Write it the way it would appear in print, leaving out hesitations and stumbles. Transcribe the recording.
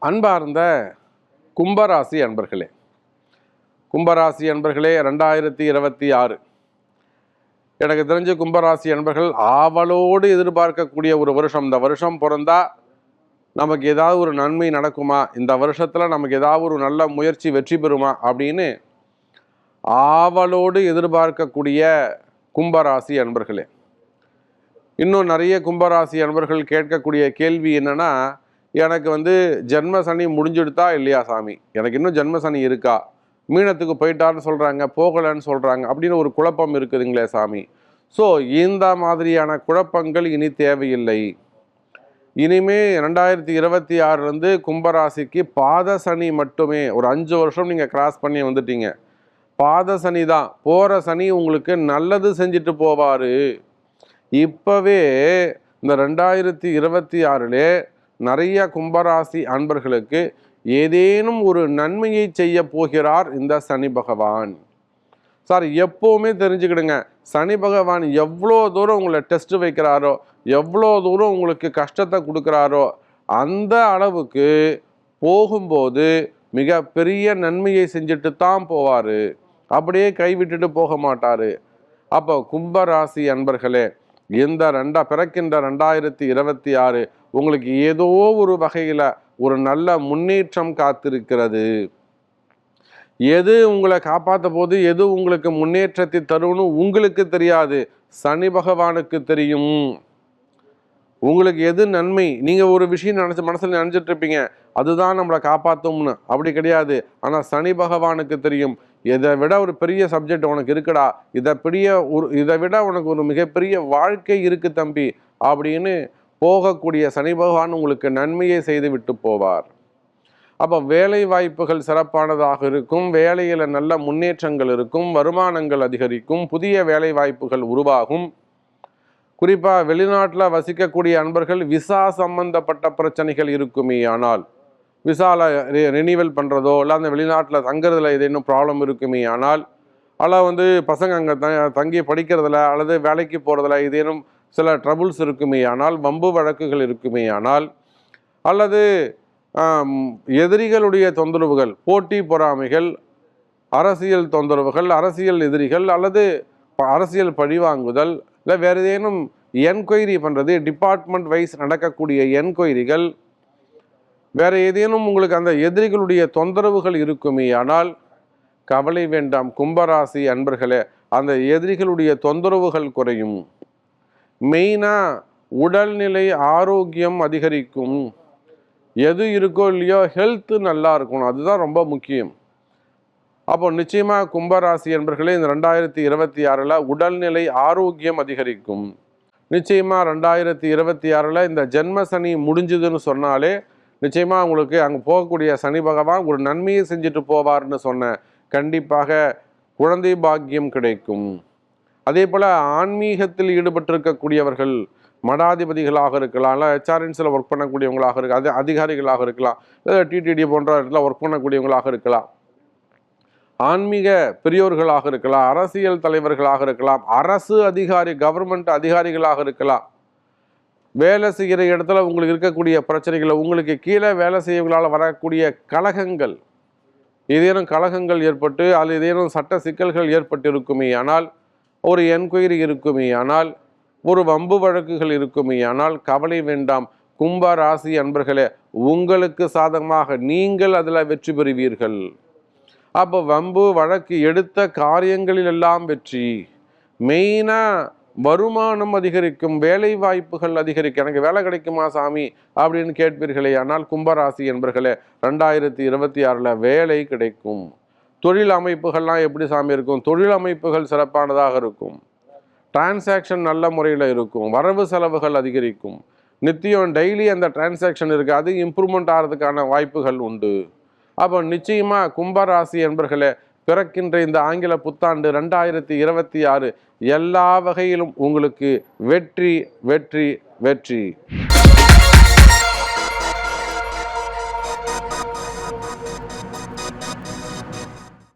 அன்பார்ந்த கும்பராசி அன்பர்களே, கும்பராசி அன்பர்களே 2026 எனக்கு தெரிஞ்ச கும்பராசி அன்பர்கள் ஆவலோடு எதிர்பார்க்கக்கூடிய ஒரு வருஷம். இந்த வருஷம் பிறந்தா நமக்கு ஏதாவது ஒரு நன்மை நடக்குமா, இந்த வருஷத்தில் நமக்கு ஏதாவது ஒரு நல்ல முயற்சி வெற்றி பெறுமா அப்படின்னு ஆவலோடு எதிர்பார்க்கக்கூடிய கும்பராசி அன்பர்களே. இன்னும் நிறைய கும்பராசி அன்பர்கள் கேட்கக்கூடிய கேள்வி என்னன்னா, எனக்கு ஜென்ம சனி முடிஞ்சுடுதா இல்லையா சாமி, எனக்கு இன்னும் ஜென்ம சனி இருக்கா, மீனத்துக்கு போயிட்டான்னு சொல்கிறாங்க, போகலைன்னு சொல்கிறாங்க அப்படின்னு ஒரு குழப்பம் இருக்குதுங்களே சாமி. ஸோ இந்த மாதிரியான குழப்பங்கள் இனி தேவையில்லை. இனிமே 2026 கும்பராசிக்கு பாத சனி மட்டுமே. ஒரு 5 வருஷம் நீங்கள் கிராஸ் பண்ணி வந்துட்டீங்க, பாத சனி தான். போகிற சனி உங்களுக்கு நல்லது செஞ்சுட்டு போவார். இப்போவே இந்த 2026 நிறைய கும்பராசி அன்பர்களுக்கு ஏதேனும் ஒரு நன்மையை செய்ய போகிறார் இந்த சனி பகவான். சார், எப்போவுமே தெரிஞ்சுக்கிடுங்க, சனி பகவான் எவ்வளோ தூரம் உங்களை டெஸ்ட் வைக்கிறாரோ, எவ்வளோ தூரம் உங்களுக்கு கஷ்டத்தை கொடுக்குறாரோ, அந்த அளவுக்கு போகும்போது மிக பெரிய நன்மையை செஞ்சுட்டு தான் போவார். அப்படியே கைவிட்டுட்டு போக மாட்டார். அப்போ கும்பராசி அன்பர்களே, பிறக்கின்ற 2026 உங்களுக்கு ஏதோ ஒரு வகையில் ஒரு நல்ல முன்னேற்றம் காத்திருக்கிறது. எது உங்களை காப்பாற்ற போது, எது உங்களுக்கு முன்னேற்றத்தை தரும்னு உங்களுக்கு தெரியாது, சனி பகவானுக்கு தெரியும். உங்களுக்கு எது நன்மை, நீங்கள் ஒரு விஷயம் மனசில் நினச்சிட்டு இருப்பீங்க, அதுதான் நம்மளை காப்பாற்றும்னு. அப்படி கிடையாது. ஆனால் சனி பகவானுக்கு தெரியும், இதை விட ஒரு பெரிய சப்ஜெக்ட் உனக்கு இருக்குடா, இதை விட உனக்கு ஒரு மிகப்பெரிய வாழ்க்கை இருக்கு தம்பி அப்படின்னு போகக்கூடிய சனி பகவான் உங்களுக்கு நன்மையை செய்து விட்டு போவார். அப்போ வேலை வாய்ப்புகள் சிறப்பானதாக இருக்கும், வேலையில் நல்ல முன்னேற்றங்கள் இருக்கும், வருமானங்கள் அதிகரிக்கும், புதிய வேலை வாய்ப்புகள் உருவாகும். குறிப்பாக வெளிநாட்டில் வசிக்கக்கூடிய அன்பர்கள் விசா சம்பந்தப்பட்ட பிரச்சனைகள் இருக்குமே, ஆனால் விசாவில் ரினிவல் பண்ணுறதோ இல்லை அந்த வெளிநாட்டில் தங்குறதுல ஏதேனும் ப்ராப்ளம் இருக்குமே, ஆனால் அல்ல பசங்க அங்கே தங்கி படிக்கிறதுல அல்லது வேலைக்கு போகிறதுல ஏதேனும் சில ட்ரபுள்ஸ் இருக்குமே, ஆனால் வம்பு வழக்குகள் இருக்குமே, ஆனால் அல்லது எதிரிகளுடைய தொந்தரவுகள், போட்டி பொறாமைகள், அரசியல் தொந்தரவுகள், அரசியல் எதிரிகள் அல்லது அரசியல் பழிவாங்குதல், இல்லை வேறு ஏதேனும் என்கொயரி பண்ணுறது, டிபார்ட்மெண்ட் வைஸ் நடக்கக்கூடிய என்கொயரிகள், வேறு ஏதேனும் உங்களுக்கு அந்த எதிரிகளுடைய தொந்தரவுகள் இருக்குமே, ஆனால் கவலை வேண்டாம் கும்பராசி அன்பர்களே, அந்த எதிரிகளுடைய தொந்தரவுகள் குறையும். மெயினாக உடல்நிலை ஆரோக்கியம் அதிகரிக்கும். எது இருக்கோ இல்லையோ ஹெல்த்து நல்லா இருக்கணும், அதுதான் ரொம்ப முக்கியம். அப்போ நிச்சயமாக கும்பராசி என்பர்களே, இந்த 2026 உடல்நிலை ஆரோக்கியம் அதிகரிக்கும். நிச்சயமாக 2026 இந்த ஜென்ம சனி முடிஞ்சுதுன்னு சொன்னாலே நிச்சயமாக உங்களுக்கு அங்கே போகக்கூடிய சனி பகவான் ஒரு நன்மையை செஞ்சுட்டு போவார்னு சொன்னேன். கண்டிப்பாக குழந்தை பாக்கியம் கிடைக்கும். அதே போல் ஆன்மீகத்தில் ஈடுபட்டிருக்கக்கூடியவர்கள், மடாதிபதிகளாக இருக்கலாம், இல்லை ஹெச்ஆர்என்ஸில் ஒர்க் பண்ணக்கூடியவங்களாக இருக்கலாம், அது அதிகாரிகளாக இருக்கலாம், இல்லை டிடிடி போன்ற இடத்துல ஒர்க் பண்ணக்கூடியவங்களாக இருக்கலாம், ஆன்மீக பெரியோர்களாக இருக்கலாம், அரசியல் தலைவர்களாக இருக்கலாம், அரசு அதிகாரி கவர்மெண்ட் அதிகாரிகளாக இருக்கலாம். வேலை செய்கிற இடத்துல உங்களுக்கு இருக்கக்கூடிய பிரச்சனைகளை, உங்களுக்கு கீழே வேலை செய்யவங்களால் வரக்கூடிய கலகங்கள், ஏதேனும் கலகங்கள் ஏற்பட்டு அதில் ஏதேனும் சட்ட சிக்கல்கள் ஏற்பட்டு இருக்குமே, ஆனால் ஒரு என்கொயரி இருக்குமே, ஆனால் ஒரு வம்பு வழக்குகள் இருக்குமே, ஆனால் கவலை வேண்டாம் கும்பராசி அன்பர்களே, உங்களுக்கு சாதகமாக நீங்கள் அதில் வெற்றி பெறுவீர்கள். அப்போ வம்பு வழக்கு எடுத்த காரியங்களில் எல்லாம் வெற்றி. மெயினாக வருமானம் அதிகரிக்கும், வேலை வாய்ப்புகள் அதிகரிக்கும். எனக்கு வேலை கிடைக்குமா சாமி அப்படின்னு கேட்பீர்களே, ஆனால் கும்பராசி என்பர்களே 2026 வேலை கிடைக்கும். தொழில் அமைப்புகள்லாம் எப்படி சாமி இருக்கும்? தொழில் அமைப்புகள் சிறப்பானதாக இருக்கும், டிரான்சாக்ஷன் நல்ல முறையில் இருக்கும், வரவு செலவுகள் அதிகரிக்கும், நித்தியம் டெய்லி அந்த டிரான்சாக்ஷன் இருக்குது, அது இம்ப்ரூவ்மெண்ட் ஆகிறதுக்கான வாய்ப்புகள் உண்டு. அப்போ நிச்சயமாக கும்பராசி என்பர்களே, பிறக்கின்ற இந்த ஆங்கில புத்தாண்டு 2026 எல்லா வகையிலும் உங்களுக்கு வெற்றி வெற்றி வெற்றி.